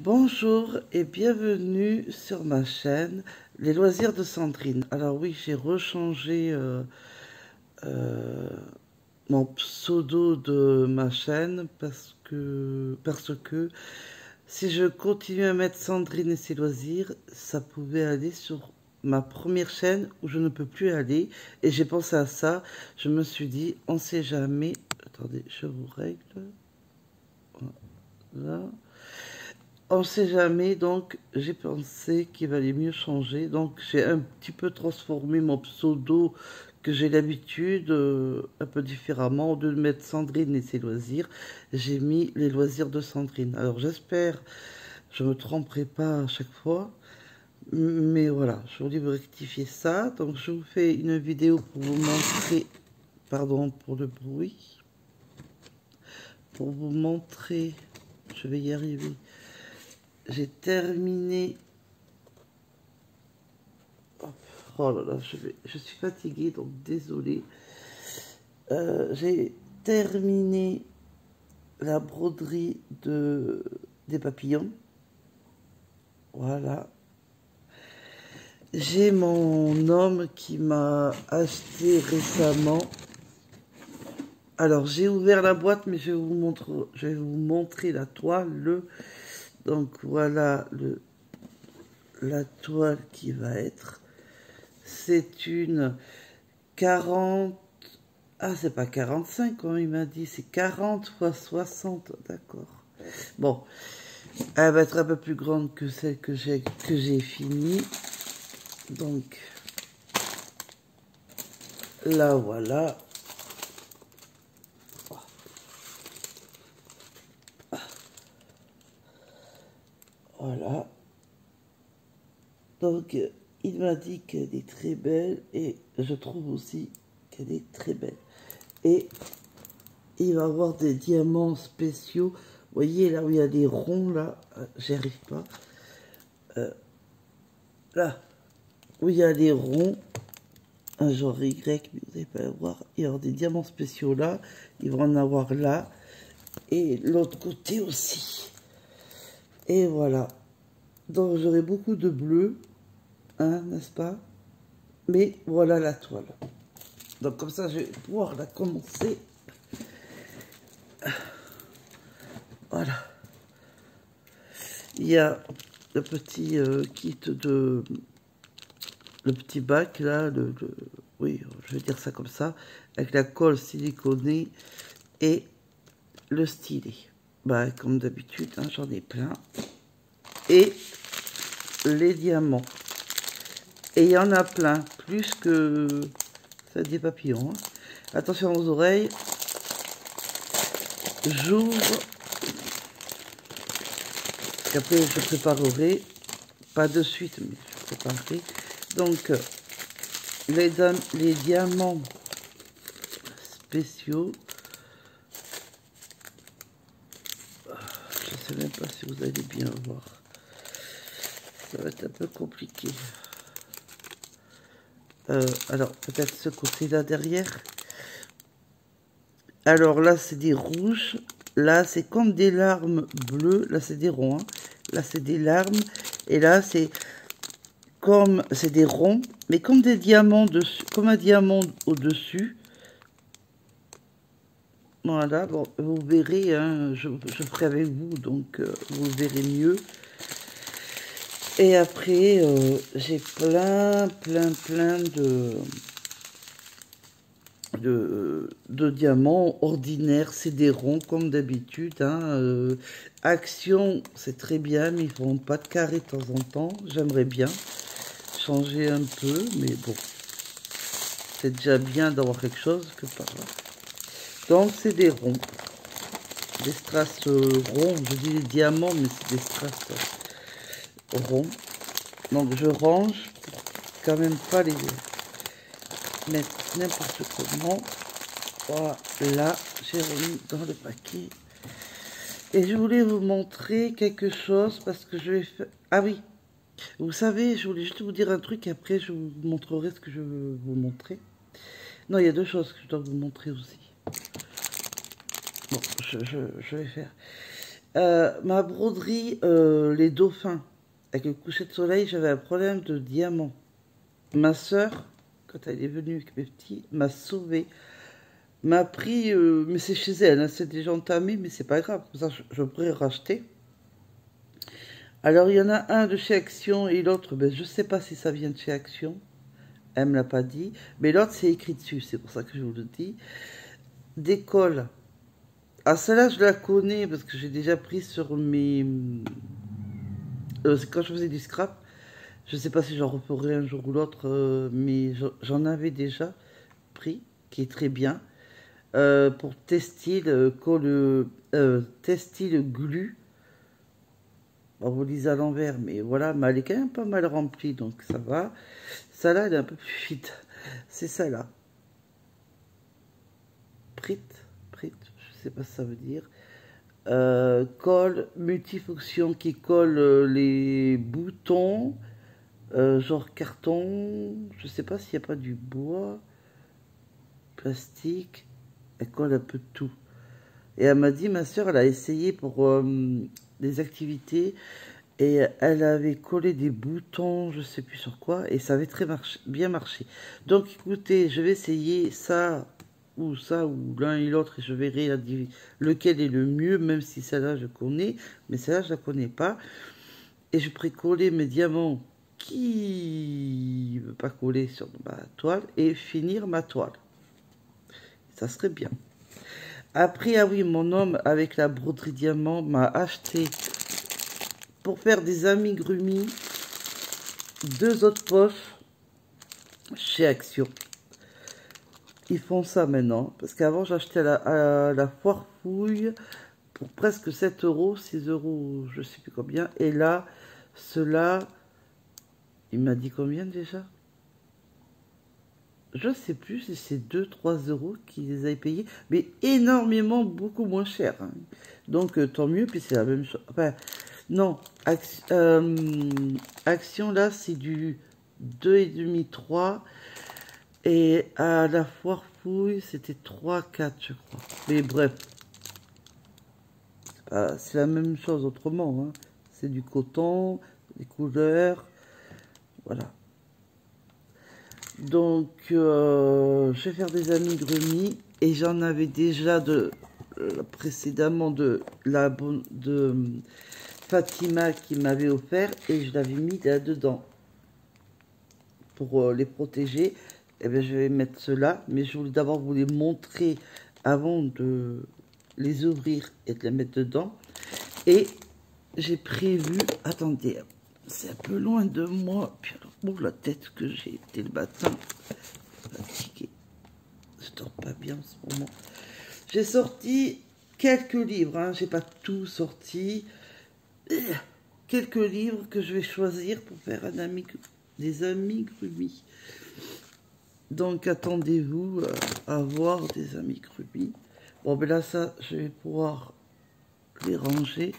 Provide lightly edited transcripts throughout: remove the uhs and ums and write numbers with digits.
Bonjour et bienvenue sur ma chaîne Les Loisirs de Sandrine. Alors oui, j'ai rechangé euh, mon pseudo de ma chaîne parce que si je continue à mettre Sandrine et ses loisirs, ça pouvait aller sur ma première chaîne où je ne peux plus aller. Et j'ai pensé à ça, je me suis dit, on sait jamais. Attendez, je vous règle. Voilà. On ne sait jamais, donc j'ai pensé qu'il valait mieux changer. Donc j'ai un petit peu transformé mon pseudo que j'ai l'habitude, un peu différemment. Au lieu de mettre Sandrine et ses loisirs, j'ai mis les loisirs de Sandrine. Alors j'espère, je ne me tromperai pas à chaque fois. Mais voilà, je voulais vous rectifier ça. Donc je vous fais une vidéo pour vous montrer, pardon pour le bruit, pour vous montrer, je vais y arriver. J'ai terminé. Oh là là, je suis fatiguée, donc désolée. J'ai terminé la broderie des papillons. Voilà. J'ai mon homme qui m'a acheté récemment. Alors, j'ai ouvert la boîte, mais je vais vous montrer la toile. Donc, voilà la toile qui va être. C'est une 40. Ah, c'est pas 45, comme il m'a dit, c'est 40 x 60, d'accord. Bon, elle va être un peu plus grande que celle que j'ai finie. Donc, là, voilà. Voilà. Donc, il m'a dit qu'elle est très belle et je trouve aussi qu'elle est très belle. Et il va avoir des diamants spéciaux. Vous voyez, là où il y a des ronds, là, j'y arrive pas. Là, où il y a des ronds, un genre Y, mais vous n'allez pas le voir. Il y aura des diamants spéciaux là. Il va en avoir là. Et l'autre côté aussi. Et voilà. Donc, j'aurai beaucoup de bleu. Hein, n'est-ce pas? Mais voilà la toile. Donc, comme ça, je vais pouvoir la commencer. Voilà. Il y a le petit kit de... Le petit bac, là, oui, je vais dire ça comme ça, avec la colle siliconée et le stylet. Bah, comme d'habitude, hein, j'en ai plein. Et les diamants. Et il y en a plein, plus que ça des papillons. Hein. Attention aux oreilles. J'ouvre. Après, je préparerai. Pas de suite, mais je préparerai. Donc, les diamants spéciaux. Je ne sais même pas si vous allez bien voir. Ça va être un peu compliqué. Alors, peut-être ce côté-là derrière. Alors là, c'est des rouges. Là, c'est comme des larmes bleues. Là, c'est des ronds. Hein. Là, c'est des larmes. Et là, c'est des ronds, mais comme des diamants dessus, comme un diamant au-dessus. Voilà, bon, vous verrez, hein, je ferai avec vous, donc vous verrez mieux. Et après, j'ai plein de diamants ordinaires, c'est des ronds comme d'habitude. Hein, Action, c'est très bien, mais ils font pas de carré de temps en temps. J'aimerais bien changer un peu, mais bon, c'est déjà bien d'avoir quelque chose que pas. Donc c'est des ronds, des strass ronds. Je dis des diamants, mais c'est des strass ronds. Donc je range pour quand même pas les mettre n'importe comment. Voilà, j'ai remis dans le paquet. Et je voulais vous montrer quelque chose parce que je vais faire... Ah oui, vous savez, je voulais juste vous dire un truc et après je vous montrerai ce que je veux vous montrer. Non, il y a deux choses que je dois vous montrer aussi. Bon, je vais faire. Ma broderie, les dauphins, avec le coucher de soleil, j'avais un problème de diamant. Ma sœur, quand elle est venue avec mes petits, m'a sauvée. M'a pris, mais c'est chez elle, hein, c'est déjà entamé, mais c'est pas grave, comme ça je pourrais racheter. Alors il y en a un de chez Action et l'autre, ben, je sais pas si ça vient de chez Action, elle me l'a pas dit, mais l'autre c'est écrit dessus, c'est pour ça que je vous le dis. Des cols. Ah celle-là je la connais parce que j'ai déjà pris sur mes... c'est quand je faisais du scrap, je sais pas si j'en referai un jour ou l'autre, mais j'en avais déjà pris, qui est très bien. Pour textile, textile glu. On vous lise à l'envers, mais voilà, mais elle est quand même pas mal remplie, donc ça va. Celle-là, elle est un peu plus vite. C'est celle-là. Prit, Prit, je sais pas ce que ça veut dire. Colle multifonction qui colle les boutons, genre carton. Je sais pas s'il n'y a pas du bois, plastique. Elle colle un peu de tout. Et elle m'a dit, ma soeur, elle a essayé pour des activités et elle avait collé des boutons, je sais plus sur quoi, et ça avait bien marché. Donc écoutez, je vais essayer ça, ou l'un et l'autre, et je verrai lequel est le mieux, même si celle-là je connais, mais celle-là je la connais pas. Et je pourrais coller mes diamants qui ne veut pas coller sur ma toile et finir ma toile. Ça serait bien. Après, ah oui, mon homme, avec la broderie diamant, m'a acheté, pour faire des amigurumis, 2 autres poches chez Action. Ils font ça maintenant, parce qu'avant, j'achetais à la foire fouille pour presque 7 euros, 6 euros, je sais plus combien. Et là, cela, il m'a dit combien déjà? Je sais plus si c'est 2-3 euros qu'ils les avaient payés, mais énormément, beaucoup moins cher, hein. Donc tant mieux, puis c'est la même chose. Enfin, non, Action là, c'est du 2,5, 3. Et à la foire fouille, c'était 3-4, je crois. Mais bref, c'est la même chose autrement, hein. C'est du coton, des couleurs, voilà. Donc, je vais faire des amigurumis et j'en avais déjà précédemment de Fatima qui m'avait offert et je l'avais mis là-dedans pour les protéger. Et bien, je vais mettre cela, mais je voulais d'abord vous les montrer avant de les ouvrir et de les mettre dedans. Et j'ai prévu, attendez, c'est un peu loin de moi, puis alors, bon, la tête que j'ai été le matin, fatiguée, je dors pas bien en ce moment. J'ai sorti quelques livres, hein, j'ai pas tout sorti, quelques livres que je vais choisir pour faire des amigurumis. Donc attendez-vous à voir des amigurumis. Bon, ben là, ça, je vais pouvoir les ranger.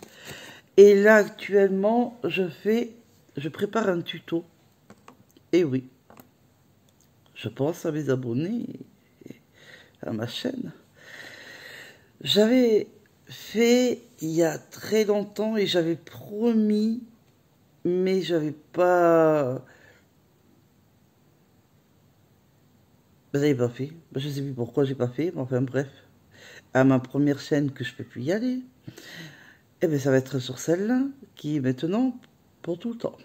Et là, actuellement, je prépare un tuto. Et oui, je pense à mes abonnés et à ma chaîne. J'avais fait il y a très longtemps et j'avais promis, mais j'avais pas... Ben, j'avais pas fait. Ben, je sais plus pourquoi j'ai pas fait, mais enfin bref. À ma première chaîne que je peux plus y aller. Et bien ça va être sur celle-là, qui est maintenant pour tout le temps.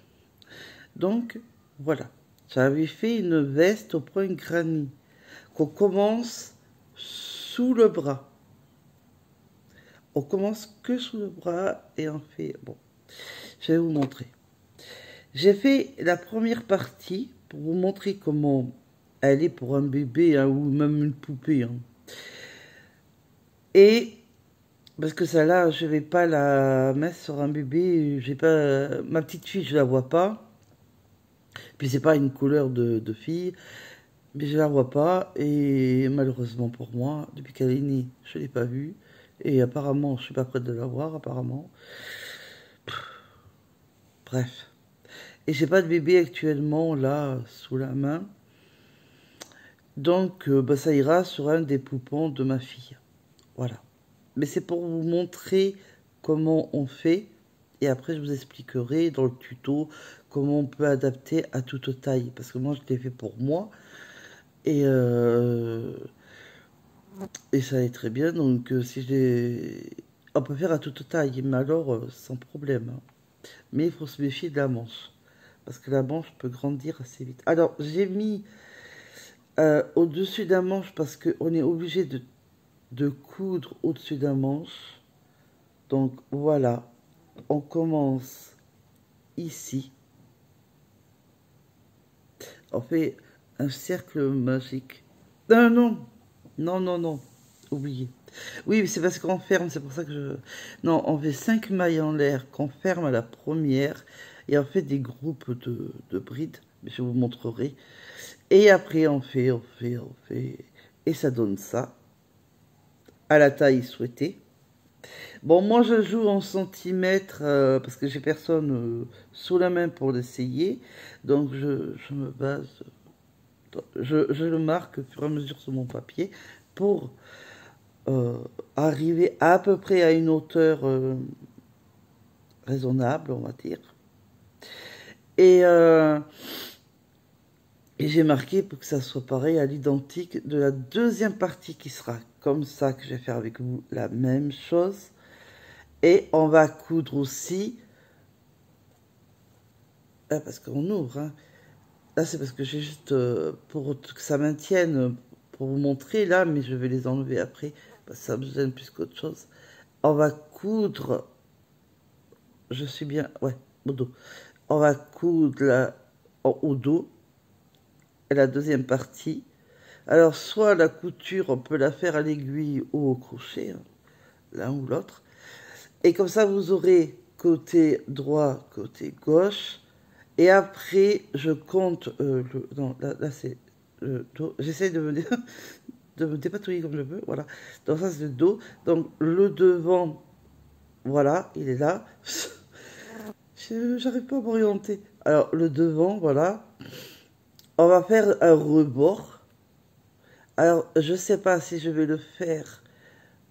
Donc, voilà. J'avais fait une veste au point granny, qu'on commence sous le bras. On commence que sous le bras et on fait... Bon, je vais vous montrer. J'ai fait la première partie pour vous montrer comment elle est pour un bébé, hein, ou même une poupée, hein. Et parce que celle-là, je vais pas la mettre sur un bébé. J'ai pas ma petite fille, je la vois pas. Puis c'est pas une couleur de fille, mais je la vois pas. Et malheureusement pour moi, depuis qu'elle est née, je l'ai pas vue. Et apparemment, je suis pas prête de la voir. Apparemment, bref. Et j'ai pas de bébé actuellement là sous la main. Donc, bah, ça ira sur un des poupons de ma fille. Voilà. Mais c'est pour vous montrer comment on fait. Et après, je vous expliquerai dans le tuto comment on peut adapter à toute taille. Parce que moi, je l'ai fait pour moi. Et, et ça allait très bien. Donc, si j'ai... On peut faire à toute taille, mais alors, sans problème, hein. Mais il faut se méfier de la manche. Parce que la manche peut grandir assez vite. Alors, j'ai mis au-dessus d'un manche parce qu'on est obligé de coudre au-dessus d'un manche. Donc, voilà. On commence ici. On fait un cercle magique. Non, non, non, non, non. Oubliez. Oui, c'est parce qu'on ferme, c'est pour ça que je... Non, on fait 5 mailles en l'air qu'on ferme à la première. Et on fait des groupes de brides. Mais je vous montrerai. Et après, on fait. Et ça donne ça. À la taille souhaitée. Bon, moi, je joue en centimètres parce que j'ai personne sous la main pour l'essayer. Donc, je me base... Je le marque au fur et à mesure sur mon papier pour arriver à peu près à une hauteur raisonnable, on va dire. Et, euh, et j'ai marqué pour que ça soit pareil à l'identique de la deuxième partie qui sera comme ça, que je vais faire avec vous la même chose. Et on va coudre aussi, parce qu'on ouvre, hein. Là c'est parce que j'ai juste, pour que ça maintienne, pour vous montrer là, mais je vais les enlever après, parce que ça me gêne plus qu'autre chose. On va coudre, je suis bien, ouais, au dos. On va coudre là, au dos, la deuxième partie. Alors, soit la couture, on peut la faire à l'aiguille ou au crochet, hein, l'un ou l'autre. Et comme ça, vous aurez côté droit, côté gauche. Et après, je compte, non, là c'est le dos. J'essaie de me dépatouiller comme je veux, voilà. Donc ça, c'est le dos. Donc, le devant, voilà, il est là. J'arrive pas à m'orienter. Alors, le devant, voilà. On va faire un rebord. Alors, je sais pas si je vais le faire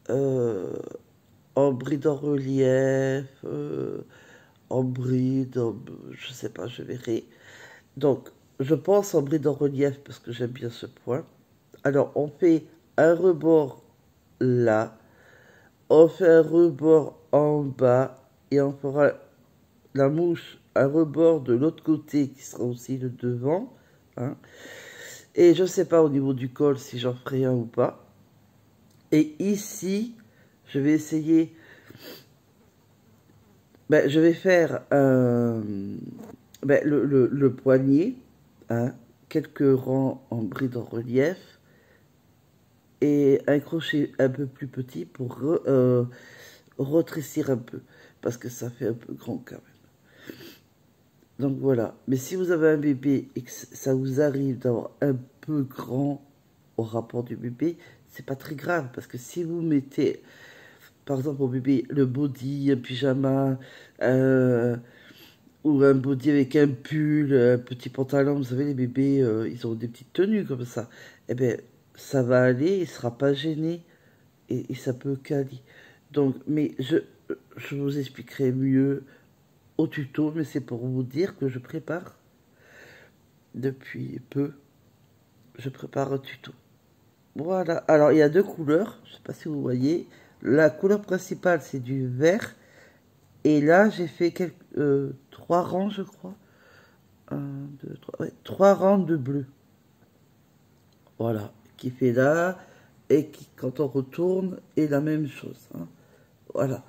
euh, en bride en relief, en bride, je sais pas, je verrai. Donc, je pense en bride en relief parce que j'aime bien ce point. Alors, on fait un rebord là, on fait un rebord en bas et on fera la mouche un rebord de l'autre côté qui sera aussi le devant, hein. Et je ne sais pas au niveau du col si j'en ferai un ou pas. Et ici, je vais essayer... Ben, je vais faire ben, le poignet, hein, quelques rangs en bride en relief et un crochet un peu plus petit pour retrécir un peu, parce que ça fait un peu grand quand même. Donc voilà. Mais si vous avez un bébé et que ça vous arrive d'avoir un peu grand au rapport du bébé, c'est pas très grave, parce que si vous mettez par exemple au bébé le body, un pyjama, euh, ou un body avec un pull, un petit pantalon, vous savez les bébés ils ont des petites tenues comme ça, eh bien ça va aller, il sera pas gêné et ça peut caler. Donc mais je vous expliquerai mieux au tuto, mais c'est pour vous dire que je prépare depuis peu, je prépare un tuto. Voilà, alors il y a deux couleurs, je sais pas si vous voyez. La couleur principale c'est du vert. Et là, j'ai fait trois rangs, je crois. Un, deux, trois. Ouais, trois rangs de bleu. Voilà. Qui fait là. Et qui, quand on retourne, est la même chose, hein. Voilà.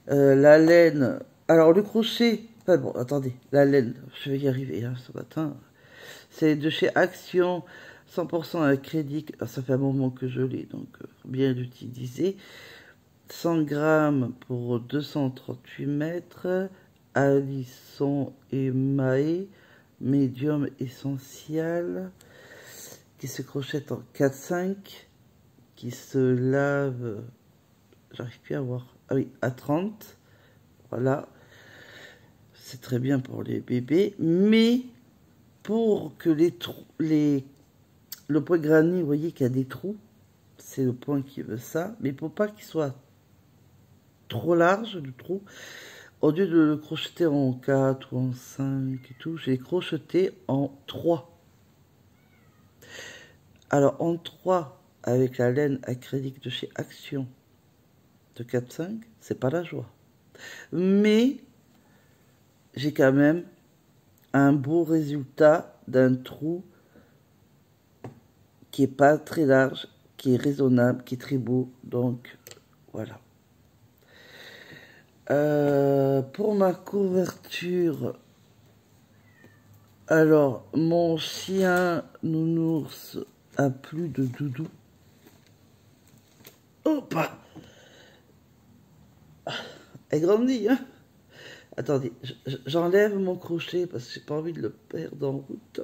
La laine. Alors, le crochet. Enfin bon, attendez. La laine. Je vais y arriver, hein, ce matin. C'est de chez Action. 100% acrylique. Ah, ça fait un moment que je l'ai, donc bien l'utiliser. 100 grammes pour 238 mètres. Alisson et Maé, médium essentiel, qui se crochette en 4-5, qui se lave, j'arrive plus à voir, ah oui, à 30, voilà, c'est très bien pour les bébés, mais pour que le point granit, vous voyez qu'il y a des trous, c'est le point qui veut ça, mais pour pas qu'il soit trop large, du trou. Au lieu de le crocheter en 4 ou en 5 et tout, j'ai crocheté en 3. Alors en 3, avec la laine acrylique de chez Action de 4,5, c'est pas la joie. Mais j'ai quand même un beau résultat d'un trou qui est pas très large, qui est raisonnable, qui est très beau. Donc voilà. Pour ma couverture, alors mon chien nounours a plus de doudou. Hop, elle grandit, hein. Attendez, j'enlève mon crochet parce que j'ai pas envie de le perdre en route.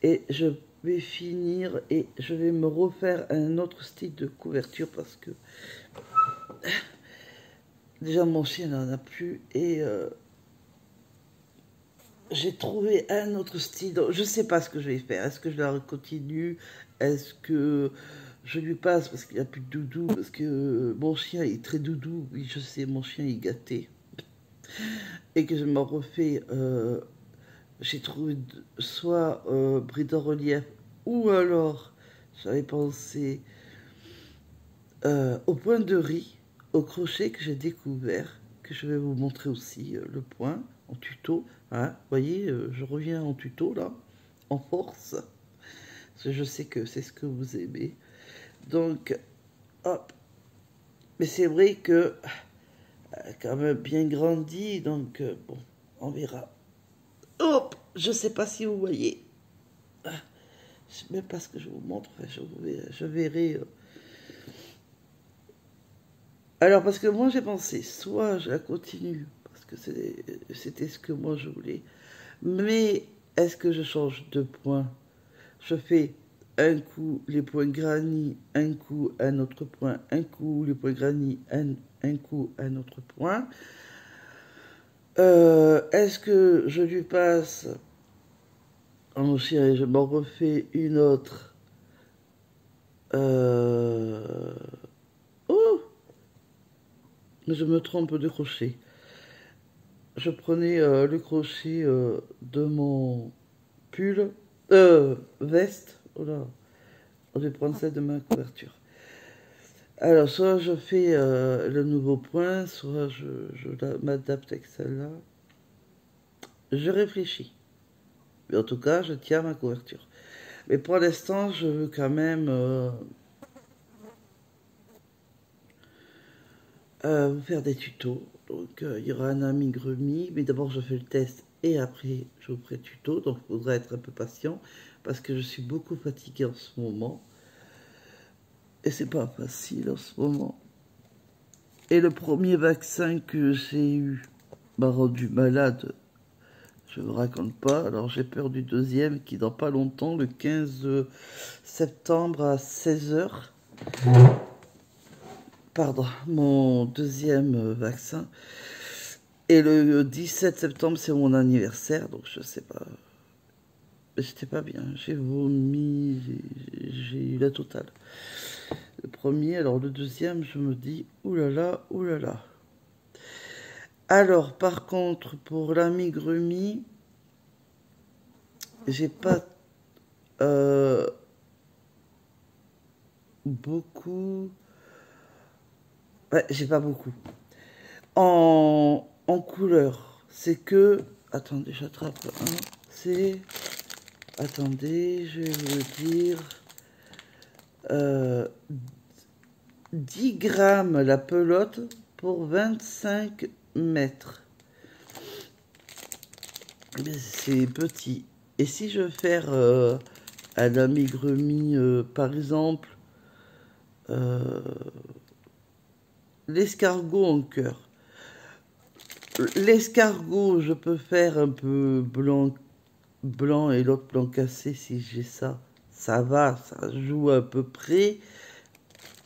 Et je vais finir et je vais me refaire un autre style de couverture parce que déjà mon chien n'en a plus et j'ai trouvé un autre style. Je sais pas ce que je vais faire. Est-ce que je la continue? Est-ce que je lui passe parce qu'il n'y a plus de doudou? Parce que mon chien est très doudou. Oui, je sais, mon chien est gâté. Et que je m'en refais. J'ai trouvé soit bride en relief ou alors j'avais pensé au point de riz, au crochet que j'ai découvert, que je vais vous montrer aussi le point en tuto. Hein, vous voyez, je reviens en tuto là, en force, parce que je sais que c'est ce que vous aimez. Donc, hop. Mais c'est vrai que elle a quand même bien grandi, donc bon, on verra. Hop, je sais pas si vous voyez. Je sais même pas ce que je vous montre, enfin, je verrai. Alors, parce que moi j'ai pensé, soit je la continue, parce que c'était ce que moi je voulais, mais est-ce que je change de point? Je fais un coup les points granit, un coup un autre point, un coup les points granit, un coup un autre point. Est-ce que je lui passe en chien et je m'en refais une autre? Oh, mais je me trompe de crochet. Je prenais le crochet de mon pull, veste, oh là, je vais prendre celle de ma couverture. Alors, soit je fais le nouveau point, soit je m'adapte avec celle-là. Je réfléchis. Mais en tout cas, je tiens ma couverture. Mais pour l'instant, je veux quand même vous faire des tutos. Donc, il y aura un amigurumi, mais d'abord, je fais le test et après, je vous ferai le tuto. Donc, il faudra être un peu patient parce que je suis beaucoup fatiguée en ce moment. Et c'est pas facile en ce moment. Et le premier vaccin que j'ai eu m'a rendu malade. Je ne vous raconte pas. Alors j'ai peur du deuxième qui dans pas longtemps, le 15 septembre à 16 h. Pardon, mon deuxième vaccin. Et le 17 septembre, c'est mon anniversaire, donc je sais pas. J'étais pas bien. J'ai vomi, j'ai eu la totale. Le premier, alors le deuxième, je me dis, oulala, oulala. Alors, par contre, pour l'amigurumi, j'ai pas beaucoup. Ouais, j'ai pas beaucoup. En couleur, c'est que. Attendez, j'attrape un. C'est. Attendez, je vais vous le dire. Euh, 10 grammes la pelote pour 25 mètres. C'est petit. Et si je veux faire un amigurumi, par exemple, euh, l'escargot en cœur. L'escargot, je peux faire un peu blanc, blanc et l'autre blanc cassé si j'ai ça. Ça va, ça joue à peu près.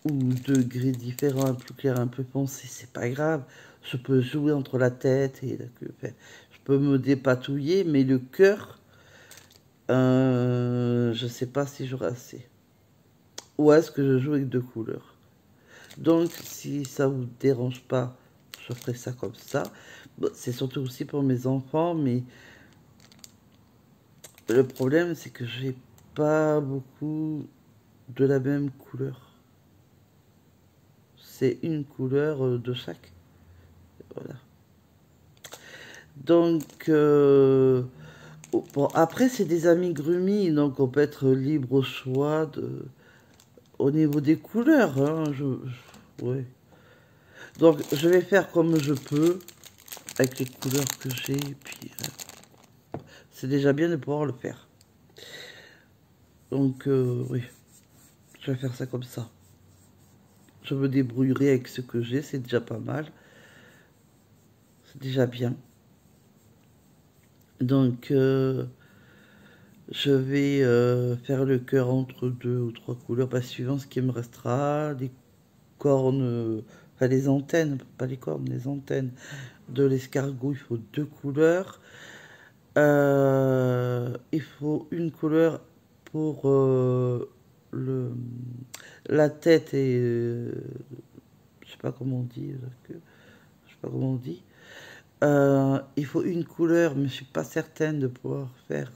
Ou degrés différents, un peu clair, un peu foncé, c'est pas grave. Je peux jouer entre la tête et la queue. Enfin, je peux me dépatouiller, mais le cœur, je sais pas si j'aurai assez. Ou est-ce que je joue avec deux couleurs? Donc, si ça vous dérange pas, je ferai ça comme ça. Bon, c'est surtout aussi pour mes enfants, mais le problème, c'est que j'ai pas beaucoup de la même couleur. C'est une couleur de chaque. Voilà. Donc, bon, après, c'est des amigurumis, donc on peut être libre au choix au niveau des couleurs. Hein, ouais. Donc, je vais faire comme je peux avec les couleurs que j'ai. Et puis, c'est déjà bien de pouvoir le faire. Donc, oui, je vais faire ça comme ça. Je me débrouillerai avec ce que j'ai, c'est déjà pas mal. C'est déjà bien. Donc, je vais faire le cœur entre 2 ou 3 couleurs, pas suivant ce qui me restera. Les cornes, enfin les antennes, pas les cornes, les antennes de l'escargot, il faut 2 couleurs. Il faut une couleur pour la tête et je sais pas comment on dit, je sais pas comment on dit. Il faut une couleur, mais je suis pas certaine de pouvoir faire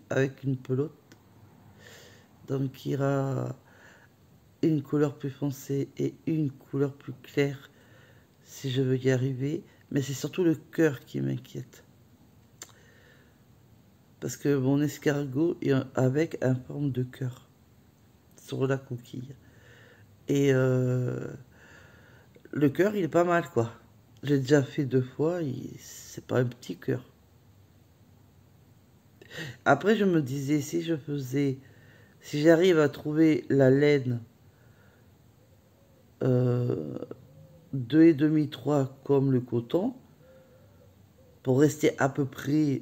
avec une pelote. Donc il y aura une couleur plus foncée et une couleur plus claire si je veux y arriver. Mais c'est surtout le cœur qui m'inquiète. Parce que mon escargot est avec un forme de cœur sur la coquille. Et le cœur, il est pas mal, quoi. J'ai déjà fait 2 fois, c'est pas un petit cœur. Après, je me disais, si j'arrive à trouver la laine 2,5-3 comme le coton, pour rester à peu près,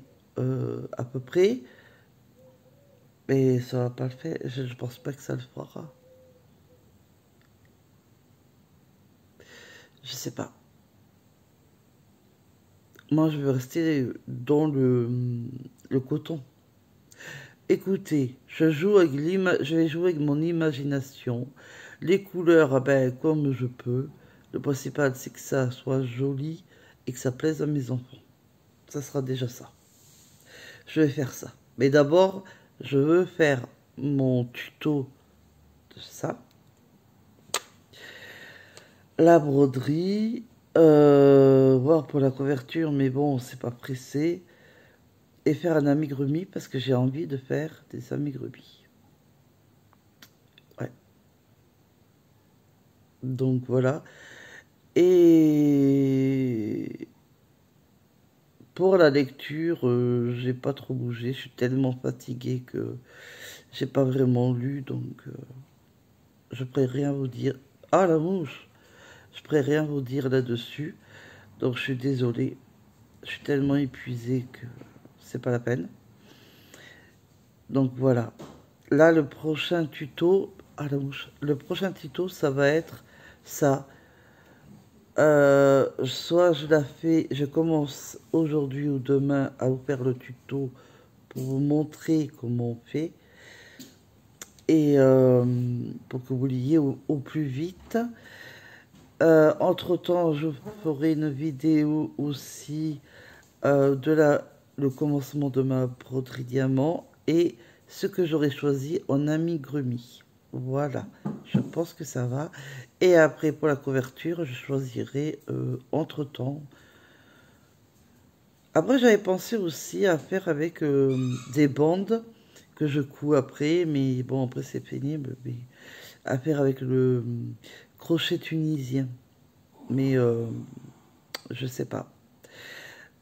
mais ça va pas le faire. Je pense pas que ça le fera. Je sais pas. Moi, je veux rester dans le coton. Écoutez, je vais jouer avec mon imagination. Les couleurs, ben, comme je peux. Le principal, c'est que ça soit joli et que ça plaise à mes enfants. Ça sera déjà ça. Je vais faire ça. Mais d'abord, je veux faire mon tuto de ça. La broderie. Voir pour la couverture, mais bon, c'est pas pressé. Et faire un amigurumi parce que j'ai envie de faire des amigurumis. Ouais. Donc voilà. Et pour la lecture, j'ai pas trop bougé. Je suis tellement fatiguée que j'ai pas vraiment lu, donc je pourrais rien vous dire. Ah, la mouche! Je pourrais rien vous dire là-dessus. Donc je suis désolée. Je suis tellement épuisée que c'est pas la peine. Donc voilà. Là, le prochain tuto, ah la mouche, le prochain tuto, ça va être ça. Soit je commence aujourd'hui ou demain à vous faire le tuto pour vous montrer comment on fait et pour que vous liez au plus vite. Entre-temps, je ferai une vidéo aussi le commencement de ma broderie diamant et ce que j'aurais choisi en amigurumi. Voilà, je pense que ça va. Et après, pour la couverture, je choisirai entre-temps. Après, j'avais pensé aussi à faire avec des bandes que je couds après, mais bon, après c'est pénible, mais à faire avec le crochet tunisien. Mais je sais pas.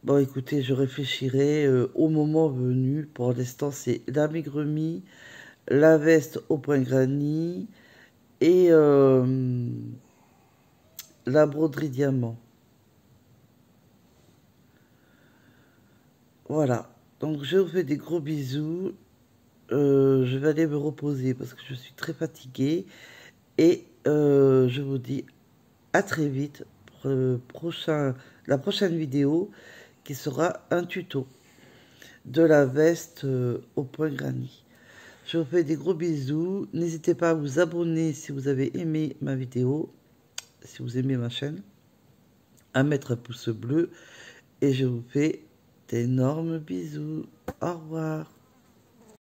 Bon, écoutez, je réfléchirai au moment venu. Pour l'instant, c'est l'amigurumi, la veste au point granny et la broderie diamant. Voilà. Donc, je vous fais des gros bisous. Je vais aller me reposer parce que je suis très fatiguée. Et je vous dis à très vite pour la prochaine vidéo qui sera un tuto de la veste au point granny. Je vous fais des gros bisous. N'hésitez pas à vous abonner si vous avez aimé ma vidéo, si vous aimez ma chaîne, à mettre un pouce bleu. Et je vous fais d'énormes bisous. Au revoir.